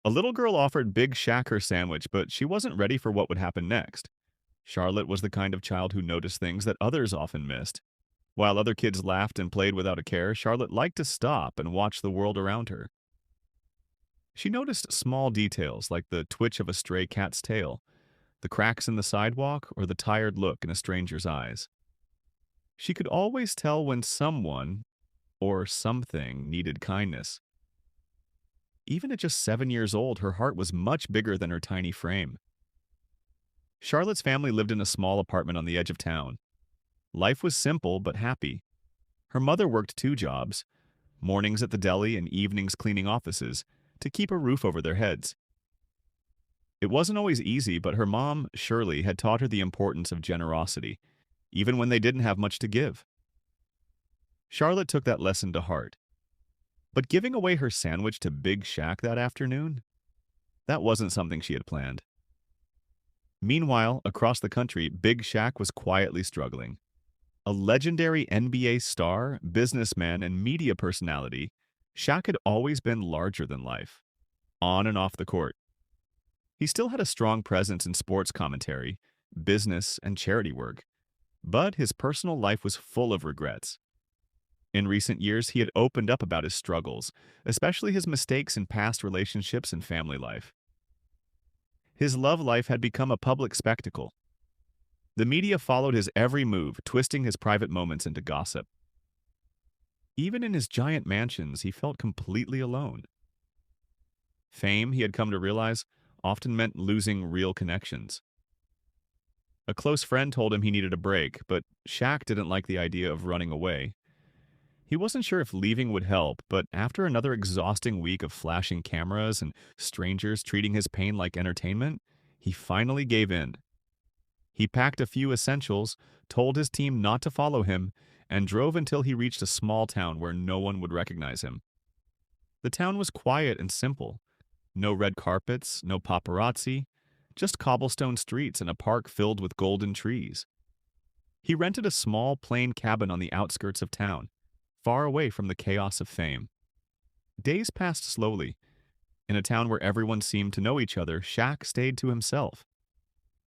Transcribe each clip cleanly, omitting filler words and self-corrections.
A little girl offered Big Shaq her sandwich, but she wasn't ready for what would happen next. Charlotte was the kind of child who noticed things that others often missed. While other kids laughed and played without a care, Charlotte liked to stop and watch the world around her. She noticed small details like the twitch of a stray cat's tail, the cracks in the sidewalk, or the tired look in a stranger's eyes. She could always tell when someone or something needed kindness. Even at just 7 years old, her heart was much bigger than her tiny frame. Charlotte's family lived in a small apartment on the edge of town. Life was simple but happy. Her mother worked two jobs, mornings at the deli and evenings cleaning offices, to keep a roof over their heads. It wasn't always easy, but her mom, Shirley, had taught her the importance of generosity, even when they didn't have much to give. Charlotte took that lesson to heart. But giving away her sandwich to Big Shaq that afternoon? That wasn't something she had planned. Meanwhile, across the country, Big Shaq was quietly struggling. A legendary NBA star, businessman, and media personality, Shaq had always been larger than life, on and off the court. He still had a strong presence in sports commentary, business, and charity work, but his personal life was full of regrets. In recent years, he had opened up about his struggles, especially his mistakes in past relationships and family life. His love life had become a public spectacle. The media followed his every move, twisting his private moments into gossip. Even in his giant mansions, he felt completely alone. Fame, he had come to realize, often meant losing real connections. A close friend told him he needed a break, but Shaq didn't like the idea of running away. He wasn't sure if leaving would help, but after another exhausting week of flashing cameras and strangers treating his pain like entertainment, he finally gave in. He packed a few essentials, told his team not to follow him, and drove until he reached a small town where no one would recognize him. The town was quiet and simple. No red carpets, no paparazzi, just cobblestone streets and a park filled with golden trees. He rented a small, plain cabin on the outskirts of town, far away from the chaos of fame. Days passed slowly. In a town where everyone seemed to know each other, Shaq stayed to himself.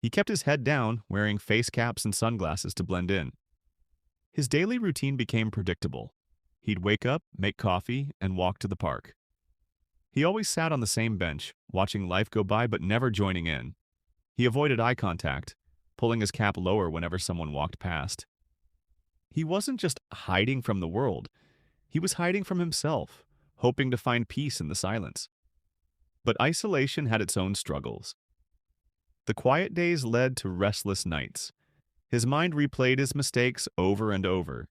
He kept his head down, wearing face caps and sunglasses to blend in. His daily routine became predictable. He'd wake up, make coffee, and walk to the park. He always sat on the same bench, watching life go by but never joining in. He avoided eye contact, pulling his cap lower whenever someone walked past. He wasn't just hiding from the world, he was hiding from himself, hoping to find peace in the silence. But isolation had its own struggles. The quiet days led to restless nights. His mind replayed his mistakes over and over.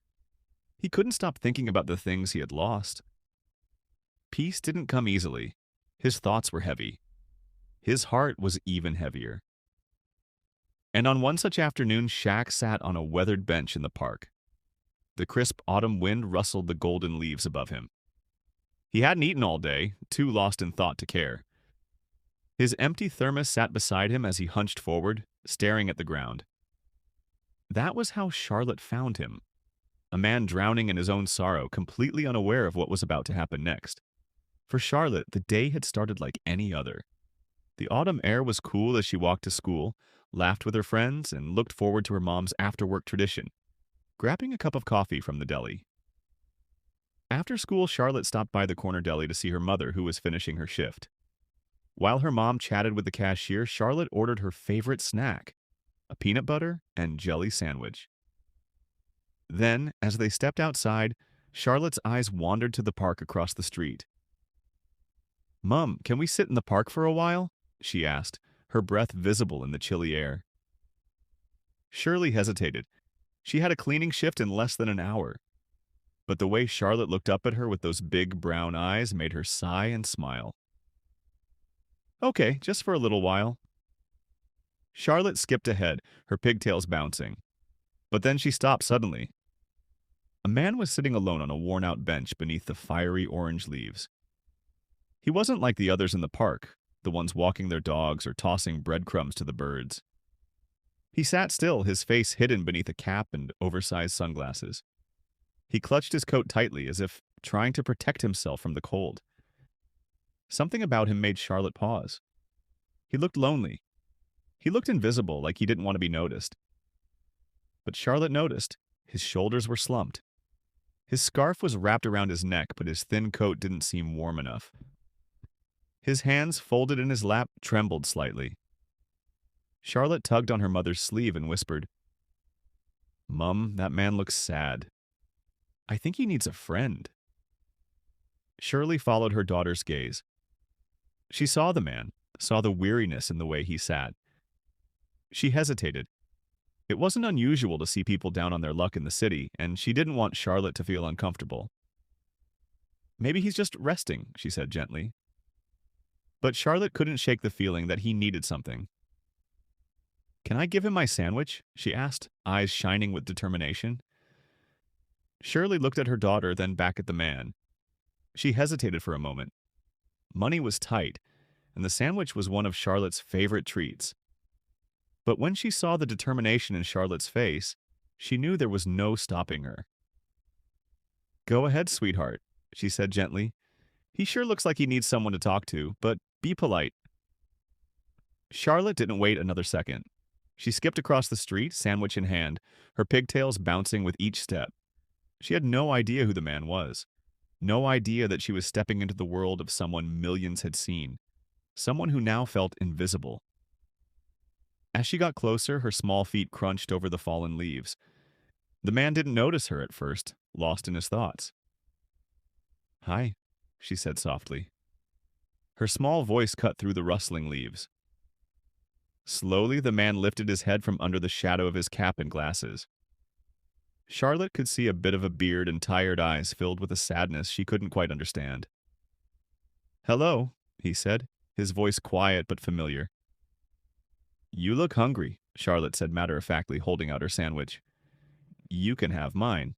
He couldn't stop thinking about the things he had lost. Peace didn't come easily. His thoughts were heavy. His heart was even heavier. And on one such afternoon, Shaq sat on a weathered bench in the park. The crisp autumn wind rustled the golden leaves above him. He hadn't eaten all day, too lost in thought to care. His empty thermos sat beside him as he hunched forward, staring at the ground. That was how Charlotte found him, a man drowning in his own sorrow, completely unaware of what was about to happen next. For Charlotte, the day had started like any other. The autumn air was cool as she walked to school, laughed with her friends, and looked forward to her mom's after-work tradition, grabbing a cup of coffee from the deli. After school, Charlotte stopped by the corner deli to see her mother, who was finishing her shift. While her mom chatted with the cashier, Charlotte ordered her favorite snack, a peanut butter and jelly sandwich. Then, as they stepped outside, Charlotte's eyes wandered to the park across the street. "Mom, can we sit in the park for a while?" she asked, her breath visible in the chilly air. Shirley hesitated. She had a cleaning shift in less than an hour. But the way Charlotte looked up at her with those big brown eyes made her sigh and smile. "Okay, just for a little while." Charlotte skipped ahead, her pigtails bouncing. But then she stopped suddenly. A man was sitting alone on a worn-out bench beneath the fiery orange leaves. He wasn't like the others in the park, the ones walking their dogs or tossing breadcrumbs to the birds. He sat still, his face hidden beneath a cap and oversized sunglasses. He clutched his coat tightly as if trying to protect himself from the cold. Something about him made Charlotte pause. He looked lonely. He looked invisible, like he didn't want to be noticed. But Charlotte noticed. His shoulders were slumped. His scarf was wrapped around his neck, but his thin coat didn't seem warm enough. His hands, folded in his lap, trembled slightly. Charlotte tugged on her mother's sleeve and whispered, "Mum, that man looks sad. I think he needs a friend." Shirley followed her daughter's gaze. She saw the man, saw the weariness in the way he sat. She hesitated. It wasn't unusual to see people down on their luck in the city, and she didn't want Charlotte to feel uncomfortable. "Maybe he's just resting," she said gently. But Charlotte couldn't shake the feeling that he needed something. "Can I give him my sandwich?" she asked, eyes shining with determination. Shirley looked at her daughter, then back at the man. She hesitated for a moment. Money was tight, and the sandwich was one of Charlotte's favorite treats. But when she saw the determination in Charlotte's face, she knew there was no stopping her. "Go ahead, sweetheart," she said gently. "He sure looks like he needs someone to talk to, but be polite." Charlotte didn't wait another second. She skipped across the street, sandwich in hand, her pigtails bouncing with each step. She had no idea who the man was. No idea that she was stepping into the world of someone millions had seen. Someone who now felt invisible. As she got closer, her small feet crunched over the fallen leaves. The man didn't notice her at first, lost in his thoughts. "Hi," she said softly. Her small voice cut through the rustling leaves. Slowly, the man lifted his head from under the shadow of his cap and glasses. Charlotte could see a bit of a beard and tired eyes filled with a sadness she couldn't quite understand. "Hello," he said, his voice quiet but familiar. "You look hungry," Charlotte said matter-of-factly, holding out her sandwich. "You can have mine."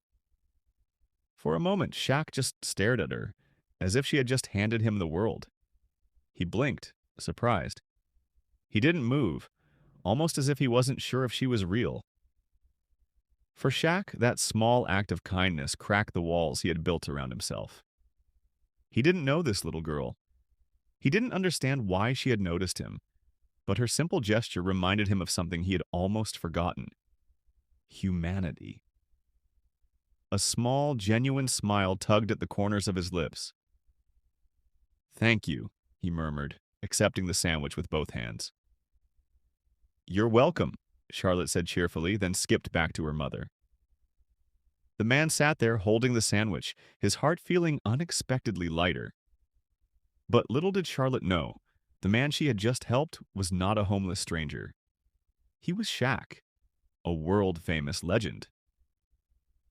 For a moment, Shaq just stared at her, as if she had just handed him the world. He blinked, surprised. He didn't move, almost as if he wasn't sure if she was real. For Shaq, that small act of kindness cracked the walls he had built around himself. He didn't know this little girl. He didn't understand why she had noticed him, but her simple gesture reminded him of something he had almost forgotten. Humanity. A small, genuine smile tugged at the corners of his lips. "Thank you," he murmured, accepting the sandwich with both hands. "You're welcome," Charlotte said cheerfully, then skipped back to her mother. The man sat there holding the sandwich, his heart feeling unexpectedly lighter. But little did Charlotte know, the man she had just helped was not a homeless stranger. He was Shaq, a world-famous legend.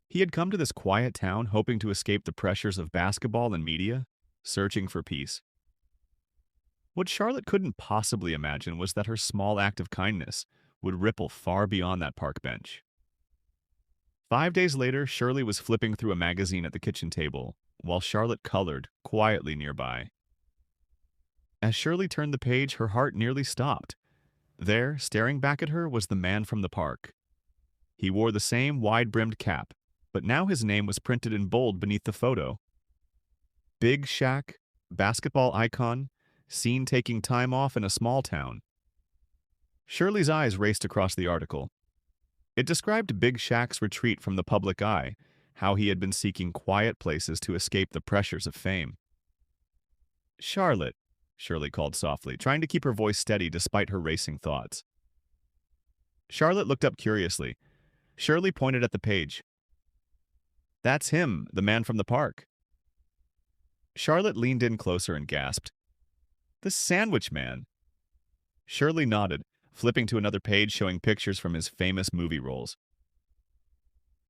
He had come to this quiet town hoping to escape the pressures of basketball and media, searching for peace. What Charlotte couldn't possibly imagine was that her small act of kindness would ripple far beyond that park bench. 5 days later, Shirley was flipping through a magazine at the kitchen table, while Charlotte colored quietly nearby. As Shirley turned the page, her heart nearly stopped. There, staring back at her, was the man from the park. He wore the same wide-brimmed cap, but now his name was printed in bold beneath the photo. Big Shaq, basketball icon, seen taking time off in a small town. Shirley's eyes raced across the article. It described Big Shaq's retreat from the public eye, how he had been seeking quiet places to escape the pressures of fame. "Charlotte," Shirley called softly, trying to keep her voice steady despite her racing thoughts. Charlotte looked up curiously. Shirley pointed at the page. "That's him, the man from the park." Charlotte leaned in closer and gasped. "The Sandwich Man." Shirley nodded, flipping to another page showing pictures from his famous movie roles.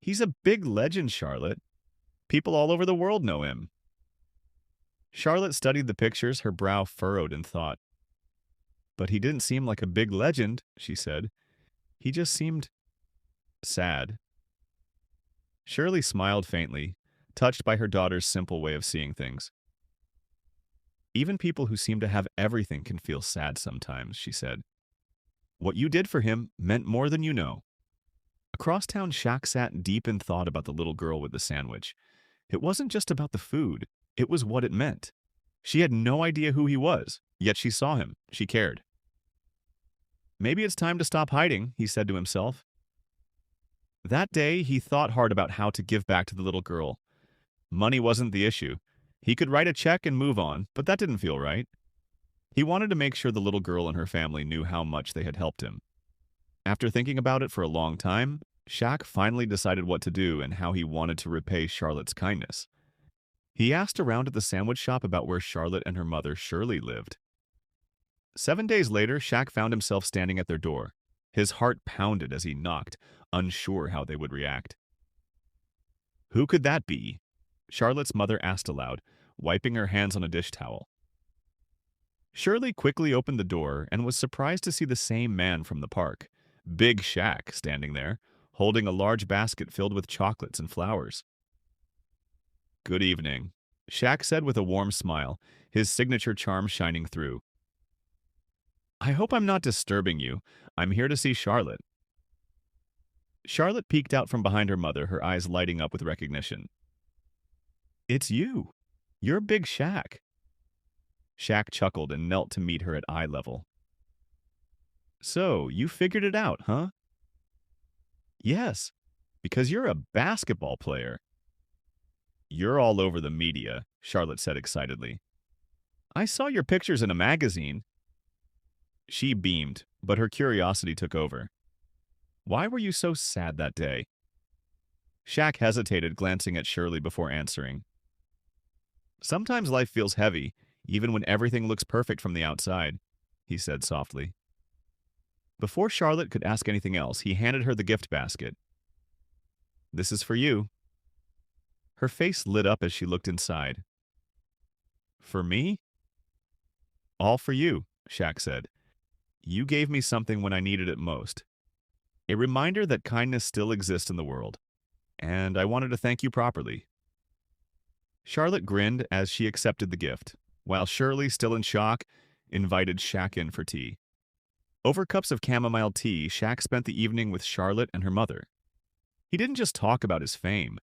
"He's a big legend, Charlotte. People all over the world know him." Charlotte studied the pictures, her brow furrowed in thought. "But he didn't seem like a big legend," she said. "He just seemed sad." Shirley smiled faintly, touched by her daughter's simple way of seeing things. "Even people who seem to have everything can feel sad sometimes," she said. "What you did for him meant more than you know." Across town, Shaq sat deep in thought about the little girl with the sandwich. It wasn't just about the food, it was what it meant. She had no idea who he was, yet she saw him. She cared. Maybe it's time to stop hiding, he said to himself. That day, he thought hard about how to give back to the little girl. Money wasn't the issue. He could write a check and move on, but that didn't feel right. He wanted to make sure the little girl and her family knew how much they had helped him. After thinking about it for a long time, Shaq finally decided what to do and how he wanted to repay Charlotte's kindness. He asked around at the sandwich shop about where Charlotte and her mother Shirley lived. 7 days later, Shaq found himself standing at their door. His heart pounded as he knocked, unsure how they would react. "Who could that be?" Charlotte's mother asked aloud, wiping her hands on a dish towel. Shirley quickly opened the door and was surprised to see the same man from the park, Big Shaq, standing there, holding a large basket filled with chocolates and flowers. "Good evening," Shaq said with a warm smile, his signature charm shining through. "I hope I'm not disturbing you. I'm here to see Charlotte." Charlotte peeked out from behind her mother, her eyes lighting up with recognition. "It's you. You're Big Shaq." Shaq chuckled and knelt to meet her at eye level. "So, you figured it out, huh?" "Yes, because you're a basketball player." "You're all over the media," Charlotte said excitedly. "I saw your pictures in a magazine." She beamed, but her curiosity took over. "Why were you so sad that day?" Shaq hesitated, glancing at Shirley before answering. "Sometimes life feels heavy, even when everything looks perfect from the outside," he said softly. Before Charlotte could ask anything else, he handed her the gift basket. "This is for you." Her face lit up as she looked inside. "For me?" "All for you," Shaq said. "You gave me something when I needed it most. A reminder that kindness still exists in the world. And I wanted to thank you properly." Charlotte grinned as she accepted the gift, while Shirley, still in shock, invited Shaq in for tea. Over cups of chamomile tea, Shaq spent the evening with Charlotte and her mother. He didn't just talk about his fame.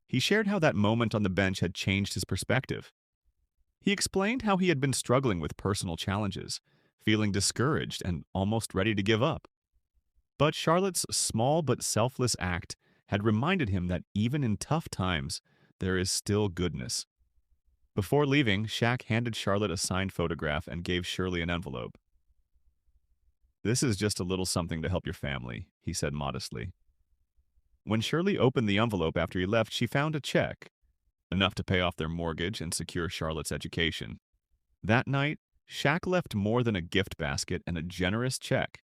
He shared how that moment on the bench had changed his perspective. He explained how he had been struggling with personal challenges, feeling discouraged and almost ready to give up. But Charlotte's small but selfless act had reminded him that even in tough times, there is still goodness. Before leaving, Shaq handed Charlotte a signed photograph and gave Shirley an envelope. "This is just a little something to help your family," he said modestly. When Shirley opened the envelope after he left, she found a check, enough to pay off their mortgage and secure Charlotte's education. That night, Shaq left more than a gift basket and a generous check.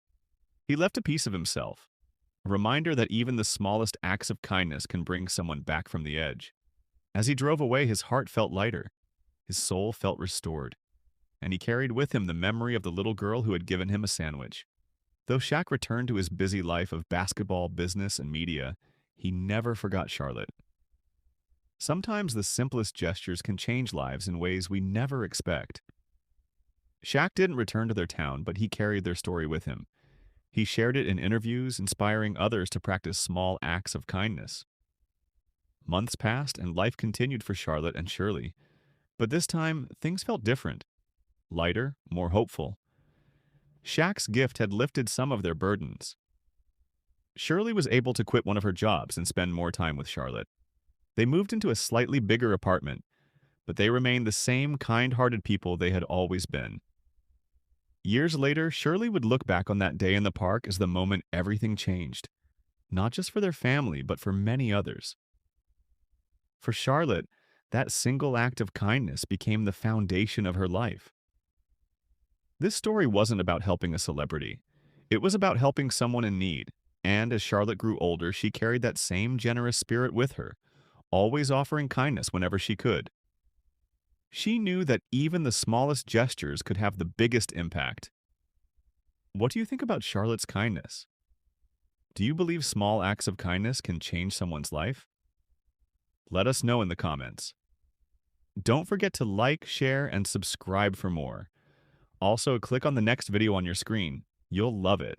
He left a piece of himself, a reminder that even the smallest acts of kindness can bring someone back from the edge. As he drove away, his heart felt lighter, his soul felt restored, and he carried with him the memory of the little girl who had given him a sandwich. Though Shaq returned to his busy life of basketball, business, and media, he never forgot Charlotte. Sometimes the simplest gestures can change lives in ways we never expect. Shaq didn't return to their town, but he carried their story with him. He shared it in interviews, inspiring others to practice small acts of kindness. Months passed, and life continued for Charlotte and Shirley. But this time, things felt different. Lighter, more hopeful. Shaq's gift had lifted some of their burdens. Shirley was able to quit one of her jobs and spend more time with Charlotte. They moved into a slightly bigger apartment, but they remained the same kind-hearted people they had always been. Years later, Shirley would look back on that day in the park as the moment everything changed, not just for their family, but for many others. For Charlotte, that single act of kindness became the foundation of her life. This story wasn't about helping a celebrity. It was about helping someone in need, and as Charlotte grew older, she carried that same generous spirit with her, always offering kindness whenever she could. She knew that even the smallest gestures could have the biggest impact. What do you think about Charlotte's kindness? Do you believe small acts of kindness can change someone's life? Let us know in the comments. Don't forget to like, share, and subscribe for more. Also, click on the next video on your screen. You'll love it.